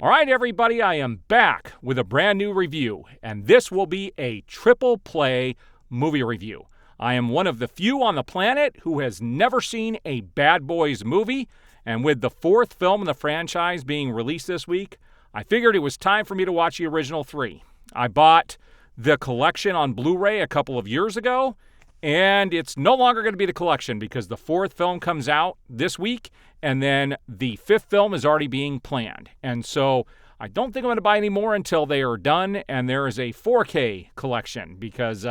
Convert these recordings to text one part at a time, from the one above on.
All right, everybody, I am back with a brand new review, and this will be a triple play movie review. I am one of the few on the planet who has never seen a Bad Boys movie, and with the fourth film in the franchise being released this week, I figured it was time for me to watch the original three. I bought the collection on Blu-ray a couple of years ago, and it's no longer going to be the collection because the fourth film comes out this week, and then the fifth film is already being planned. And so I don't think I'm going to buy any more until they are done, and there is a 4K collection because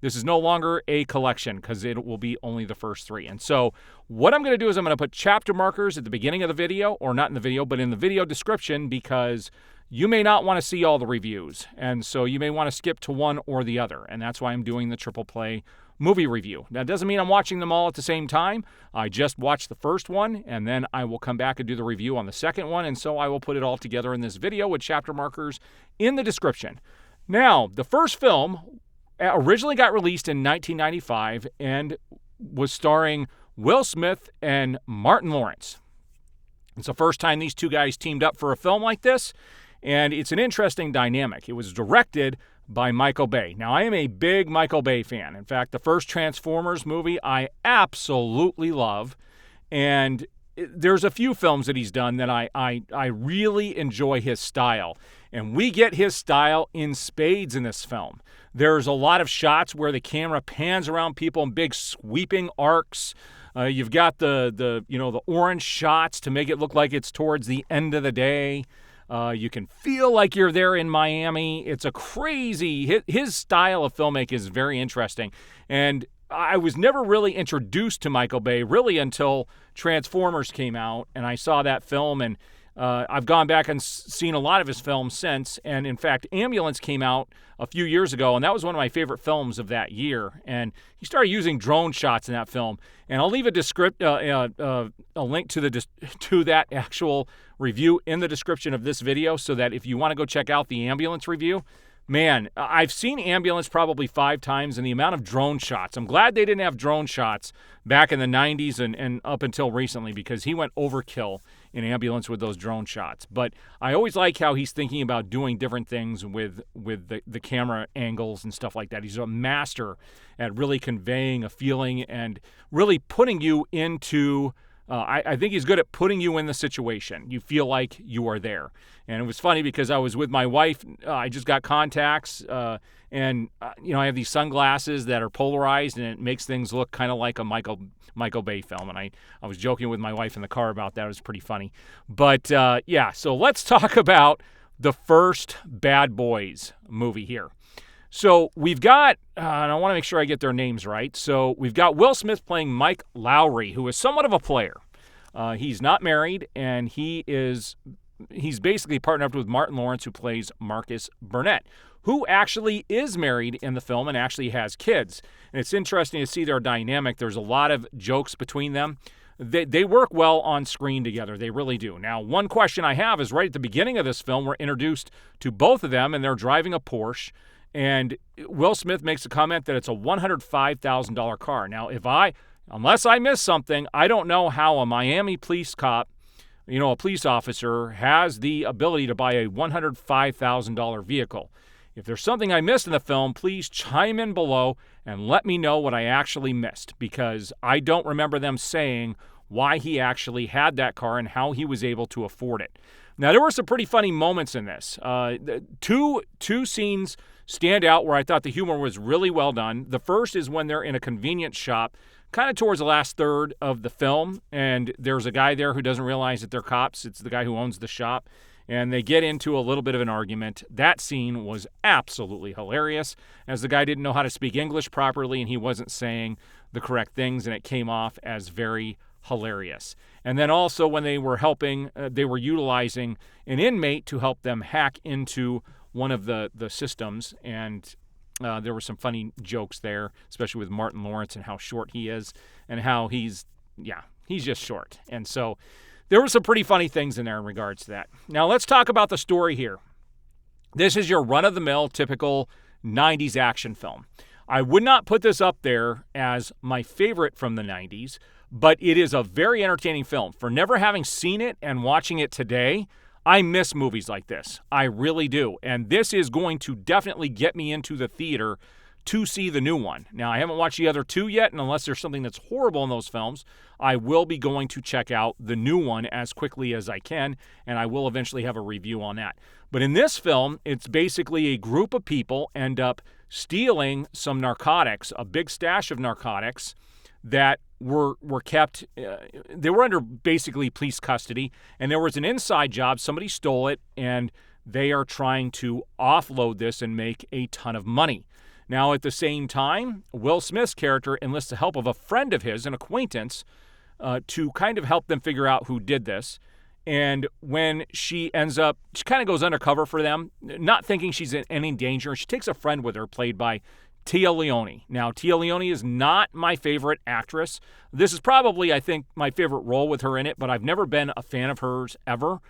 this is no longer a collection because it will be only the first three. And so what I'm going to do is I'm going to put chapter markers at the beginning of the video, or not in the video, but in the video description, because you may not want to see all the reviews. And so you may want to skip to one or the other. And that's why I'm doing the triple play movie review. That doesn't mean I'm watching them all at the same time. I just watched the first one, and then I will come back and do the review on the second one. And so I will put it all together in this video with chapter markers in the description. Now, the first film originally got released in 1995 and was starring Will Smith and Martin Lawrence. It's the first time these two guys teamed up for a film like this, and it's an interesting dynamic. It was directed by Michael Bay. Now, I am a big Michael Bay fan. In fact, the first Transformers movie I absolutely love, and there's a few films that he's done that I really enjoy his style, and we get his style in spades in this film. There's a lot of shots where the camera pans around people in big sweeping arcs. You've got the orange shots to make it look like it's towards the end of the day. You can feel like you're there in Miami. It's a crazy, his style of filmmaking is very interesting. And I was never really introduced to Michael Bay really until Transformers came out, and I saw that film, and I've gone back and seen a lot of his films since. And in fact, Ambulance came out a few years ago, and that was one of my favorite films of that year. And he started using drone shots in that film. And I'll leave a link to that actual review in the description of this video, so that if you want to go check out the Ambulance review, man, I've seen Ambulance probably 5 times, and the amount of drone shots. I'm glad they didn't have drone shots back in the 90s and up until recently, because he went overkill in Ambulance with those drone shots. But I always like how he's thinking about doing different things with the camera angles and stuff like that. He's a master at really conveying a feeling and really putting you into I think he's good at putting you in the situation. You feel like you are there. And it was funny because I was with my wife. I just got contacts, and I have these sunglasses that are polarized, and it makes things look kind of like a Michael Bay film. And I was joking with my wife in the car about that. It was pretty funny. But, so let's talk about the first Bad Boys movie here. So we've got, and I want to make sure I get their names right. So we've got Will Smith playing Mike Lowrey, who is somewhat of a player. He's not married, and he's basically partnered up with Martin Lawrence, who plays Marcus Burnett, who actually is married in the film and actually has kids. And it's interesting to see their dynamic. There's a lot of jokes between them. They work well on screen together. They really do. Now, one question I have is right at the beginning of this film, we're introduced to both of them, and they're driving a Porsche. And Will Smith makes a comment that it's a $105,000 car. Now, unless I miss something, I don't know how a Miami police cop, a police officer, has the ability to buy a $105,000 vehicle. If there's something I missed in the film, please chime in below and let me know what I actually missed, because I don't remember them saying why he actually had that car and how he was able to afford it. Now, there were some pretty funny moments in this. Two scenes stand out where I thought the humor was really well done. The first is when they're in a convenience shop, kind of towards the last third of the film, and there's a guy there who doesn't realize that they're cops. It's the guy who owns the shop, and they get into a little bit of an argument. That scene was absolutely hilarious, as the guy didn't know how to speak English properly, and he wasn't saying the correct things, and it came off as very hilarious. And then also when they were they were utilizing an inmate to help them hack into one of the systems, and there were some funny jokes there, especially with Martin Lawrence and how short he is, and how he's just short. And so there were some pretty funny things in there in regards to that. Now let's talk about the story here. This is your run-of-the-mill, typical 90s action film. I would not put this up there as my favorite from the 90s, but it is a very entertaining film. For never having seen it and watching it today, I miss movies like this. I really do. And this is going to definitely get me into the theater to see the new one. Now, I haven't watched the other two yet, and unless there's something that's horrible in those films, I will be going to check out the new one as quickly as I can, and I will eventually have a review on that. But in this film, it's basically a group of people end up stealing some narcotics, a big stash of narcotics that were kept, they were under basically police custody, and there was an inside job. Somebody stole it, and they are trying to offload this and make a ton of money. Now, at the same time, Will Smith's character enlists the help of a friend of his, an acquaintance, to kind of help them figure out who did this. And when she ends up, she kind of goes undercover for them, not thinking she's in any danger. She takes a friend with her, played by Tia Leone. Now, Tia Leone is not my favorite actress. This is probably, I think, my favorite role with her in it, but I've never been a fan of hers ever.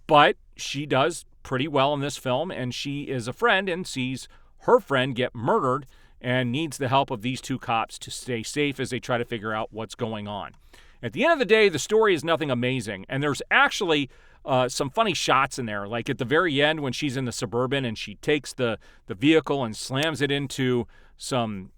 But she does pretty well in this film, and she is a friend and sees her friend get murdered and needs the help of these two cops to stay safe as they try to figure out what's going on. At the end of the day, the story is nothing amazing, and there's actually some funny shots in there, like at the very end when she's in the Suburban and she takes the vehicle and slams it into some,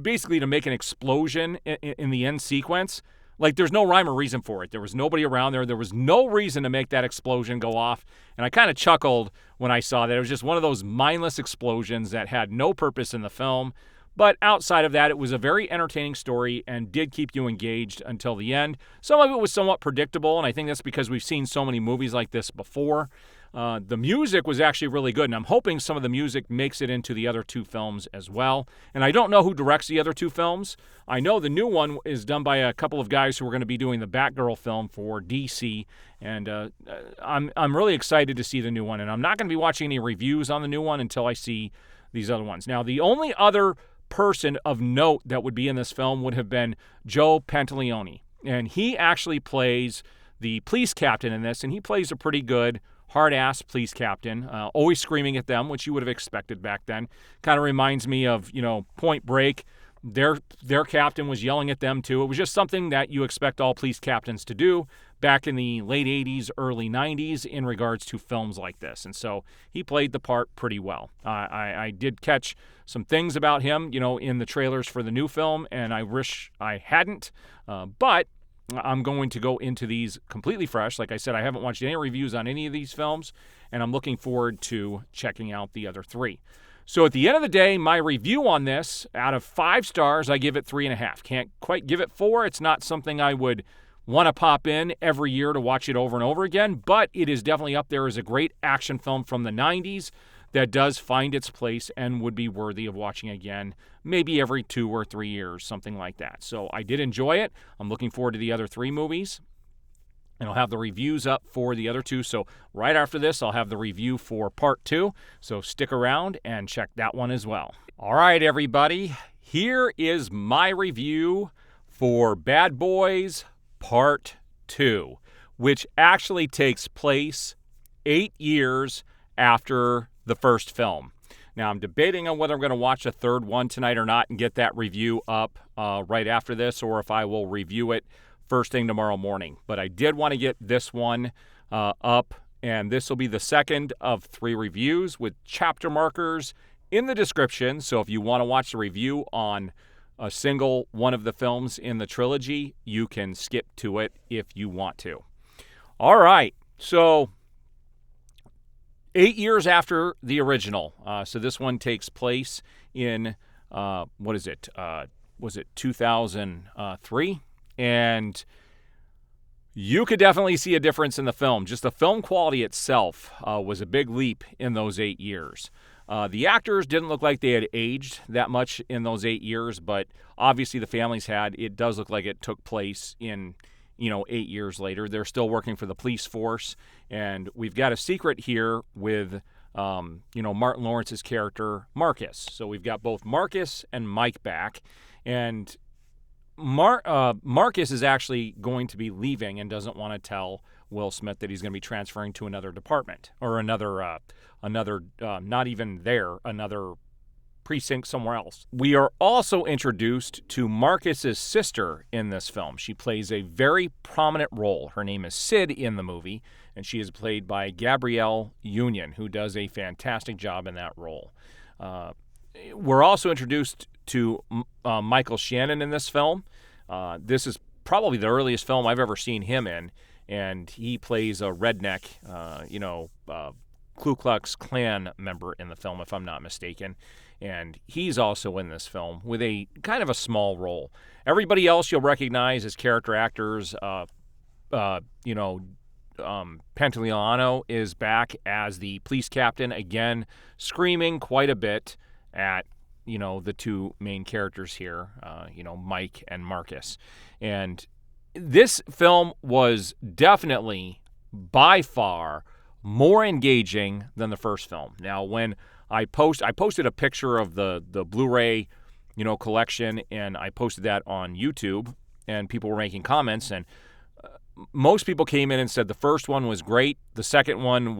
basically to make an explosion in the end sequence. Like, there's no rhyme or reason for it. There was nobody around there. There was no reason to make that explosion go off. And I kind of chuckled when I saw that. It was just one of those mindless explosions that had no purpose in the film. But outside of that, it was a very entertaining story and did keep you engaged until the end. Some of it was somewhat predictable, and I think that's because we've seen so many movies like this before. The music was actually really good, and I'm hoping some of the music makes it into the other two films as well. And I don't know who directs the other two films. I know the new one is done by a couple of guys who are going to be doing the Batgirl film for DC, and I'm really excited to see the new one. And I'm not going to be watching any reviews on the new one until I see these other ones. Now, the only other person of note that would be in this film would have been Joe Pantoliano, and he actually plays the police captain in this, and he plays a pretty good hard-ass police captain, always screaming at them, which you would have expected back then. Kind of reminds me of, Point Break. Their captain was yelling at them too. It was just something that you expect all police captains to do back in the late 80s, early 90s in regards to films like this. And so he played the part pretty well. I did catch some things about him, in the trailers for the new film, and I wish I hadn't. But I'm going to go into these completely fresh. Like I said, I haven't watched any reviews on any of these films, and I'm looking forward to checking out the other three. So at the end of the day, my review on this, out of 5 stars, I give it 3.5. Can't quite give it 4. It's not something I would want to pop in every year to watch it over and over again, but it is definitely up there as a great action film from the 90s that does find its place and would be worthy of watching again, maybe every 2 or 3 years, something like that. So I did enjoy it. I'm looking forward to the other 3 movies, and I'll have the reviews up for the other 2. So right after this, I'll have the review for part 2. So stick around and check that one as well. All right, everybody. Here is my review for Bad Boys Part 2, which actually takes place 8 years after the first film. Now, I'm debating on whether I'm going to watch a third one tonight or not and get that review up right after this, or if I will review it first thing tomorrow morning. But I did want to get this one up, and this will be the second of 3 reviews with chapter markers in the description. So if you want to watch the review on a single one of the films in the trilogy, you can skip to it if you want to. All right, so 8 years after the original. So this one takes place in, was it 2003? And you could definitely see a difference in the film. Just the film quality itself was a big leap in those 8 years. The actors didn't look like they had aged that much in those 8 years, but obviously the families had. It does look like it took place in 8 years later. They're still working for the police force, and we've got a secret here with, Martin Lawrence's character, Marcus. So we've got both Marcus and Mike back, and Marcus is actually going to be leaving and doesn't want to tell Will Smith that he's going to be transferring to another department or another not even there, another precinct somewhere else. We are also introduced to Marcus's sister in this film. She plays a very prominent role. Her name is Sid in the movie, and she is played by Gabrielle Union, who does a fantastic job in that role. We're also introduced to Michael Shannon in this film. This is probably the earliest film I've ever seen him in, and he plays a redneck, Ku Klux Klan member in the film, if I'm not mistaken. And he's also in this film with a kind of a small role. Everybody else you'll recognize as character actors. Pantoliano is back as the police captain, again, screaming quite a bit at, the two main characters here, Mike and Marcus. And this film was definitely, by far, more engaging than the first film. Now, when I posted a picture of the Blu-ray, collection, and I posted that on YouTube, and people were making comments, and most people came in and said the first one was great, the second one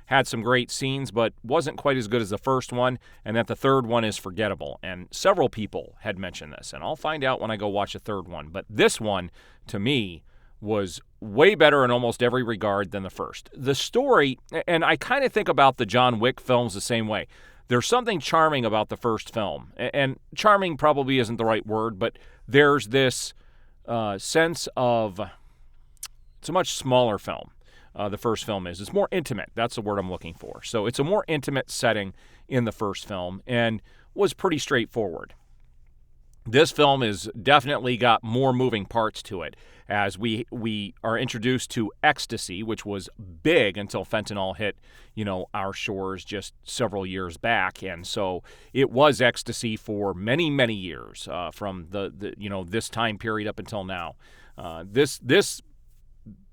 had some great scenes, but wasn't quite as good as the first one, and that the third one is forgettable. And several people had mentioned this, and I'll find out when I go watch the third one. But this one, to me, was way better in almost every regard than the first. The story, and I kind of think about the John Wick films the same way. There's something charming about the first film, and charming probably isn't the right word, but there's this sense of, it's a much smaller film. The first film is. It's more intimate. That's the word I'm looking for. So it's a more intimate setting in the first film and was pretty straightforward. This film is definitely got more moving parts to it, as we are introduced to ecstasy, which was big until fentanyl hit, our shores just several years back. And so it was ecstasy for many, many years, from this time period up until now.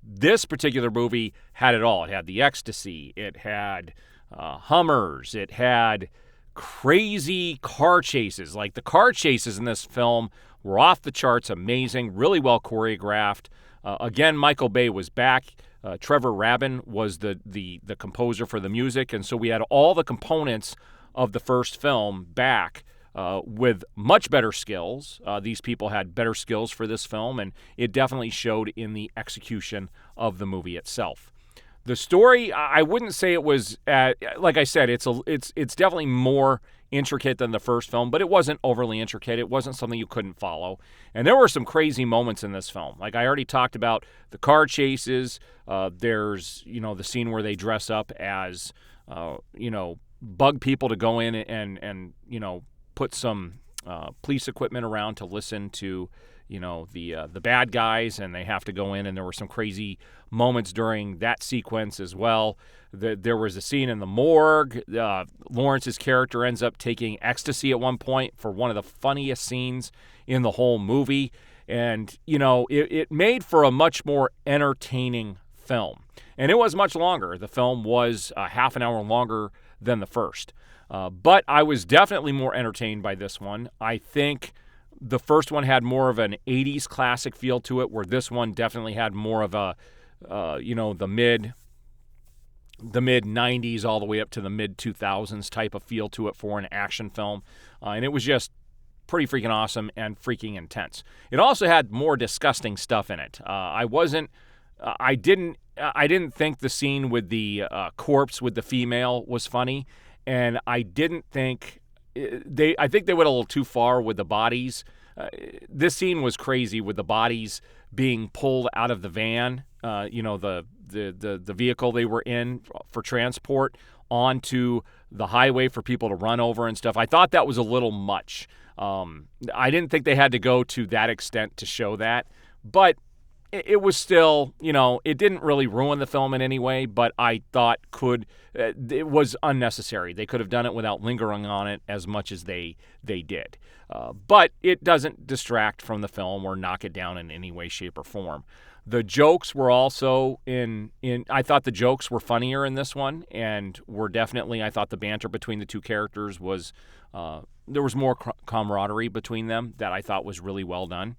This particular movie had it all. It had the ecstasy. It had Hummers. It had crazy car chases. Like, the car chases in this film were off the charts, amazing, really well choreographed. Again, Michael Bay was back. Trevor Rabin was the composer for the music, and so we had all the components of the first film back. With much better skills. These people had better skills for this film, and it definitely showed in the execution of the movie itself. The story, I wouldn't say it was, like I said, it's definitely more intricate than the first film, but it wasn't overly intricate. It wasn't something you couldn't follow. And there were some crazy moments in this film. Like I already talked about the car chases. There's, the scene where they dress up as, bug people to go in and put some police equipment around to listen to, the bad guys, and they have to go in, and there were some crazy moments during that sequence as well. There was a scene in the morgue. Lawrence's character ends up taking ecstasy at one point for one of the funniest scenes in the whole movie. And, it made for a much more entertaining film. And it was much longer. The film was half an hour longer than the first. But I was definitely more entertained by this one. I think the first one had more of an 80s classic feel to it, where this one definitely had more of a, the mid 90s all the way up to the mid 2000s type of feel to it for an action film. And it was just pretty freaking awesome and freaking intense. It also had more disgusting stuff in it. I didn't think the scene with the corpse with the female was funny. And I didn't think I think they went a little too far with the bodies. This scene was crazy with the bodies being pulled out of the van, the vehicle they were in for transport, onto the highway for people to run over and stuff. I thought that was a little much. I didn't think they had to go to that extent to show that, but it was still, it didn't really ruin the film in any way, but I thought it was unnecessary. They could have done it without lingering on it as much as they did. But it doesn't distract from the film or knock it down in any way, shape, or form. The jokes were also I thought the jokes were funnier in this one, and I thought the banter between the two characters was, there was more camaraderie between them that I thought was really well done.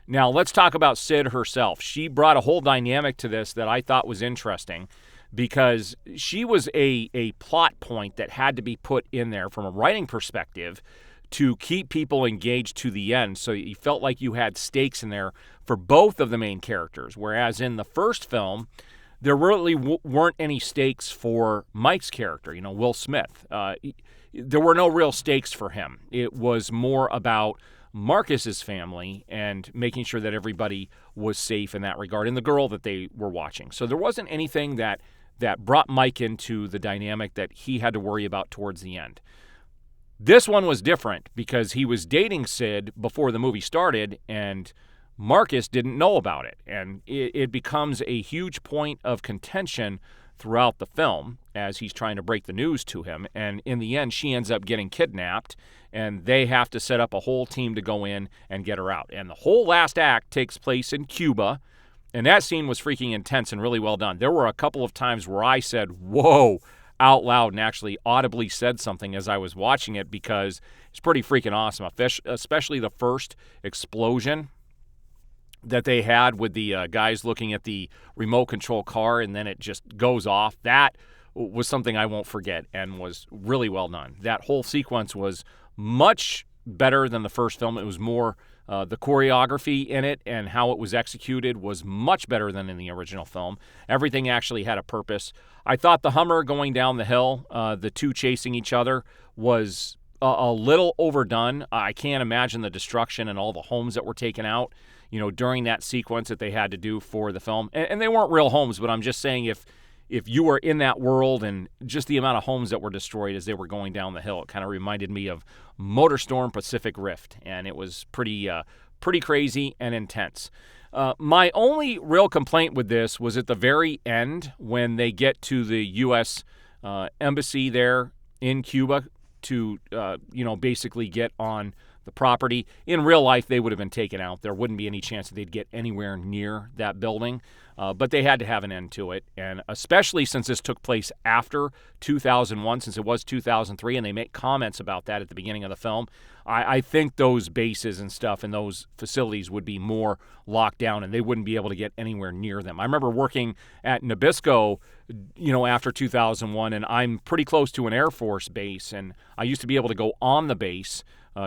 Now, let's talk about Sid herself. She brought a whole dynamic to this that I thought was interesting, because she was a plot point that had to be put in there from a writing perspective to keep people engaged to the end, so you felt like you had stakes in there for both of the main characters. Whereas in the first film, there really weren't any stakes for Mike's character, Will Smith. There were no real stakes for him. It was more about Marcus's family and making sure that everybody was safe in that regard, and the girl that they were watching. So there wasn't anything that brought Mike into the dynamic that he had to worry about towards the end. This one was different because he was dating Sid before the movie started, and Marcus didn't know about it. And it becomes a huge point of contention throughout the film as he's trying to break the news to him. And in the end, she ends up getting kidnapped, and they have to set up a whole team to go in and get her out. And the whole last act takes place in Cuba, and that scene was freaking intense and really well done. There were a couple of times where I said, whoa, out loud, and actually audibly said something as I was watching it because it's pretty freaking awesome, especially the first explosion that they had with the guys looking at the remote control car, and then it just goes off. That was something I won't forget and was really well done. That whole sequence was much better than the first film. It was more the choreography in it and how it was executed was much better than in the original film. Everything actually had a purpose. I thought the Hummer going down the hill, the two chasing each other, was a little overdone. I can't imagine the destruction and all the homes that were taken out, during that sequence that they had to do for the film. And they weren't real homes, but I'm just saying if you were in that world and just the amount of homes that were destroyed as they were going down the hill, it kind of reminded me of Motorstorm Pacific Rift, and it was pretty crazy and intense. My only real complaint with this was at the very end when they get to the U.S. Embassy there in Cuba to, basically get on the property. In real life, they would have been taken out. There wouldn't be any chance that they'd get anywhere near that building. But they had to have an end to it, and especially since this took place after 2001, since it was 2003, and they make comments about that at the beginning of the film, I think those bases and stuff and those facilities would be more locked down, and they wouldn't be able to get anywhere near them. I remember working at Nabisco, after 2001, and I'm pretty close to an Air Force base, and I used to be able to go on the base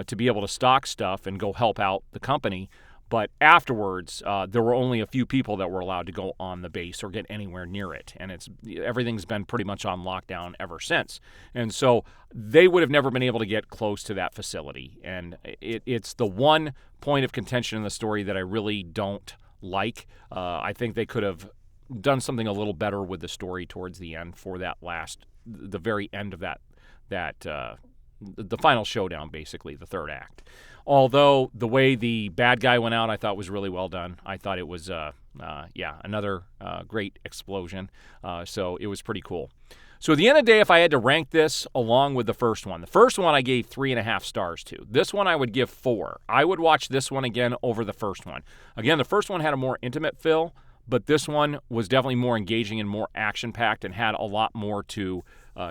to be able to stock stuff and go help out the company. But afterwards, there were only a few people that were allowed to go on the base or get anywhere near it. And everything's been pretty much on lockdown ever since. And so they would have never been able to get close to that facility. And it's the one point of contention in the story that I really don't like. I think they could have done something a little better with the story towards the end for the very end of the final showdown, basically, the third act. Although the way the bad guy went out, I thought was really well done. I thought it was, another great explosion. So it was pretty cool. So at the end of the day, if I had to rank this along with the first one I gave 3.5 stars to. This one I would give 4. I would watch this one again over the first one. Again, the first one had a more intimate feel, but this one was definitely more engaging and more action-packed and had a lot more to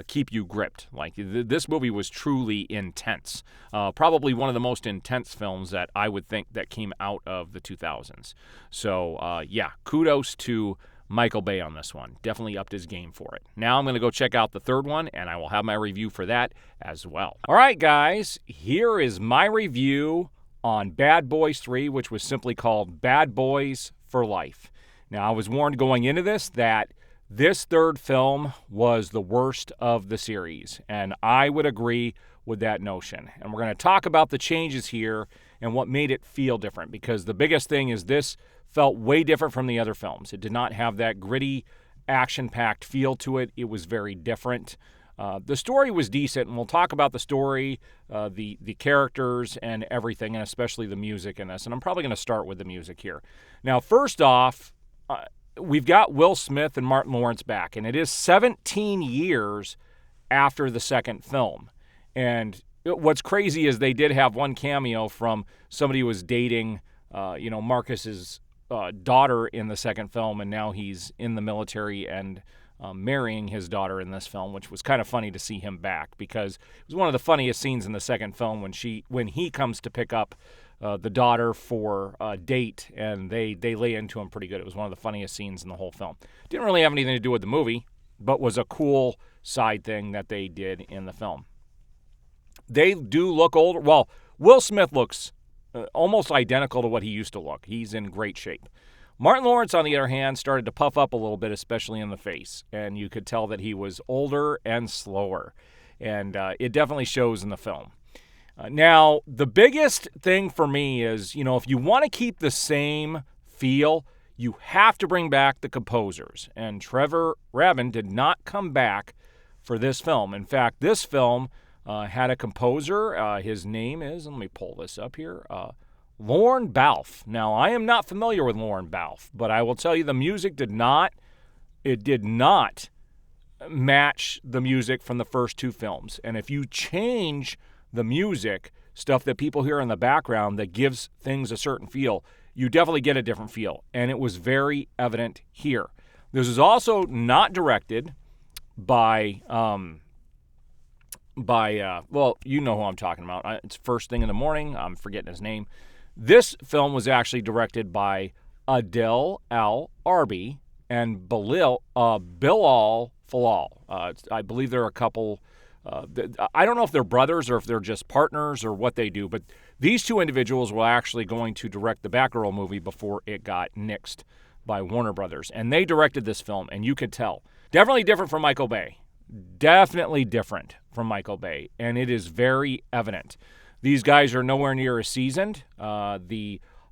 keep you gripped. Like, this movie was truly intense. Probably one of the most intense films that I would think that came out of the 2000s. So, kudos to Michael Bay on this one. Definitely upped his game for it. Now I'm going to go check out the third one, and I will have my review for that as well. All right, guys, here is my review on Bad Boys 3, which was simply called Bad Boys for Life. Now, I was warned going into this that this third film was the worst of the series, and I would agree with that notion. And we're going to talk about the changes here and what made it feel different, because the biggest thing is this felt way different from the other films. It did not have that gritty, action-packed feel to it. It was very different. The story was decent, and we'll talk about the story, the characters, and everything, and especially the music in this. And I'm probably going to start with the music here. Now, first off, we've got Will Smith and Martin Lawrence back, and it is 17 years after the second film. And what's crazy is they did have one cameo from somebody who was dating, Marcus's daughter in the second film, and now he's in the military and marrying his daughter in this film, which was kind of funny to see him back, because it was one of the funniest scenes in the second film when he comes to pick up the daughter for a date, and they lay into him pretty good. It was one of the funniest scenes in the whole film. Didn't really have anything to do with the movie, but was a cool side thing that they did in the film. They do look older. Well, Will Smith looks almost identical to what he used to look. He's in great shape. Martin Lawrence, on the other hand, started to puff up a little bit, especially in the face, and you could tell that he was older and slower, and it definitely shows in the film. Now, the biggest thing for me is, if you want to keep the same feel, you have to bring back the composers, and Trevor Rabin did not come back for this film. In fact, this film had a composer. His name is, let me pull this up here, Lorne Balfe. Now, I am not familiar with Lorne Balfe, but I will tell you the music did not match the music from the first two films. And if you change the music, stuff that people hear in the background that gives things a certain feel, you definitely get a different feel. And it was very evident here. This is also not directed by well, you know who I'm talking about. It's First Thing in the Morning. I'm forgetting his name. This film was actually directed by Adel Al-Arbi and Bilal Falal. I believe they're a couple. I don't know if they're brothers or if they're just partners or what they do, but these two individuals were actually going to direct the Batgirl movie before it got nixed by Warner Brothers. And they directed this film, and you could tell. Definitely different from Michael Bay. Definitely different from Michael Bay, and it is very evident. These guys are nowhere near as seasoned. A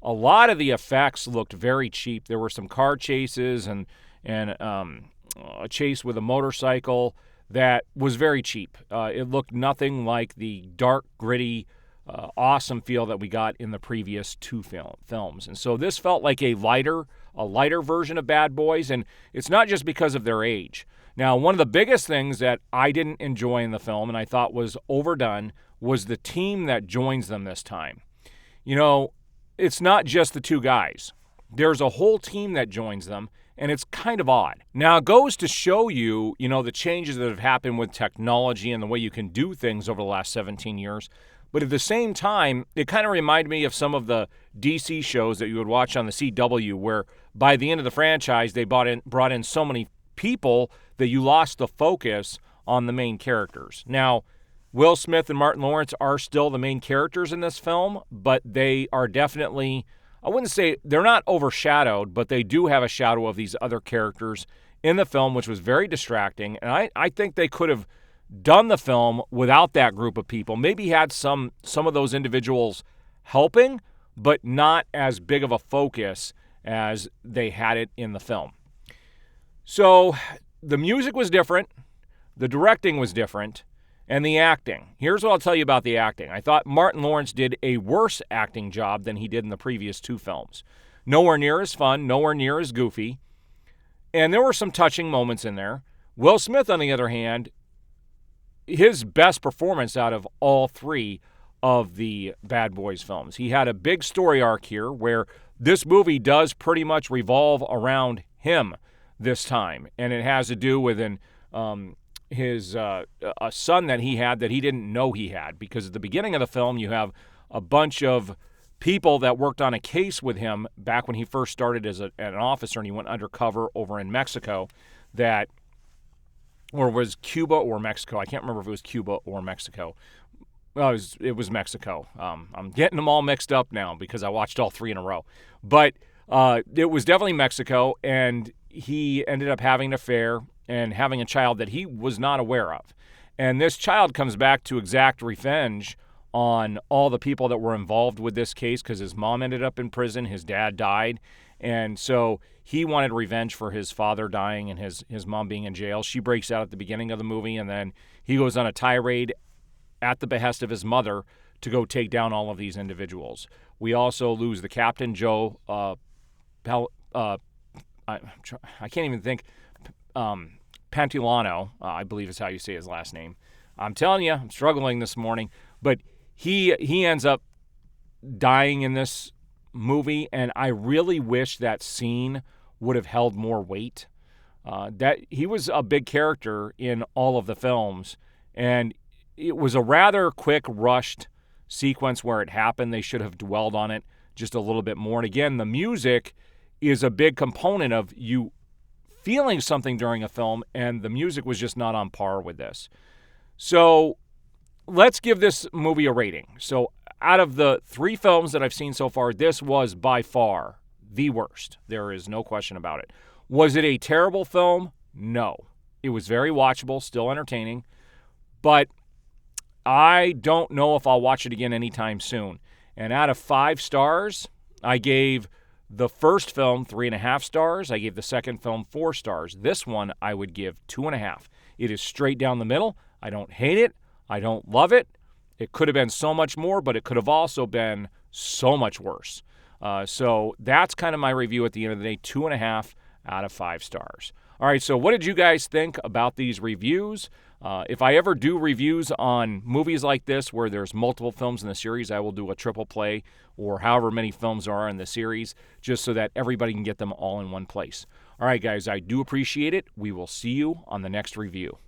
lot of the effects looked very cheap. There were some car chases and a chase with a motorcycle that was very cheap. It looked nothing like the dark, gritty, awesome feel that we got in the previous two films. And so this felt like a lighter version of Bad Boys, and it's not just because of their age. Now, one of the biggest things that I didn't enjoy in the film and I thought was overdone was the team that joins them this time. It's not just the two guys. There's a whole team that joins them, and it's kind of odd. Now, it goes to show you, the changes that have happened with technology and the way you can do things over the last 17 years. But at the same time, it kind of reminded me of some of the DC shows that you would watch on the CW, where by the end of the franchise, they brought in so many people that you lost the focus on the main characters. Now, Will Smith and Martin Lawrence are still the main characters in this film, but they are definitely, I wouldn't say they're not overshadowed, but they do have a shadow of these other characters in the film, which was very distracting. And I think they could have done the film without that group of people. Maybe had some of those individuals helping, but not as big of a focus as they had it in the film. So the music was different, the directing was different, and the acting. Here's what I'll tell you about the acting. I thought Martin Lawrence did a worse acting job than he did in the previous two films. Nowhere near as fun, nowhere near as goofy, and there were some touching moments in there. Will Smith, on the other hand, his best performance out of all three of the Bad Boys films. He had a big story arc here where this movie does pretty much revolve around him this time, and it has to do with a son that he had that he didn't know he had, because at the beginning of the film you have a bunch of people that worked on a case with him back when he first started as an officer, and he went undercover over in Mexico, or was Cuba or Mexico. I can't remember if it was Cuba or Mexico. Well, it was Mexico. I'm getting them all mixed up now because I watched all three in a row. But it was definitely Mexico, and he ended up having an affair and having a child that he was not aware of. And this child comes back to exact revenge on all the people that were involved with this case because his mom ended up in prison, his dad died, and so he wanted revenge for his father dying and his mom being in jail. She breaks out at the beginning of the movie, and then he goes on a tirade at the behest of his mother to go take down all of these individuals. We also lose the captain, Joe I can't even think, Pantoliano, I believe is how you say his last name. I'm telling you, I'm struggling this morning, but he ends up dying in this movie, and I really wish that scene would have held more weight. That he was a big character in all of the films, and it was a rather quick, rushed sequence where it happened. They should have dwelled on it just a little bit more. And again, the music is a big component of you feeling something during a film, and the music was just not on par with this. So let's give this movie a rating. So out of the three films that I've seen so far, this was by far the worst. There is no question about it. Was it a terrible film? No. It was very watchable, still entertaining, but I don't know if I'll watch it again anytime soon. And out of 5 stars, I gave the first film 3.5 stars. I gave the second film 4 stars. This one I would give 2.5. It is straight down the middle. I don't hate it. I don't love it. It could have been so much more, but it could have also been so much worse. So that's kind of my review at the end of the day, 2.5 out of 5 stars. All right, so what did you guys think about these reviews? If I ever do reviews on movies like this where there's multiple films in the series, I will do a triple play or however many films are in the series just so that everybody can get them all in one place. All right, guys, I do appreciate it. We will see you on the next review.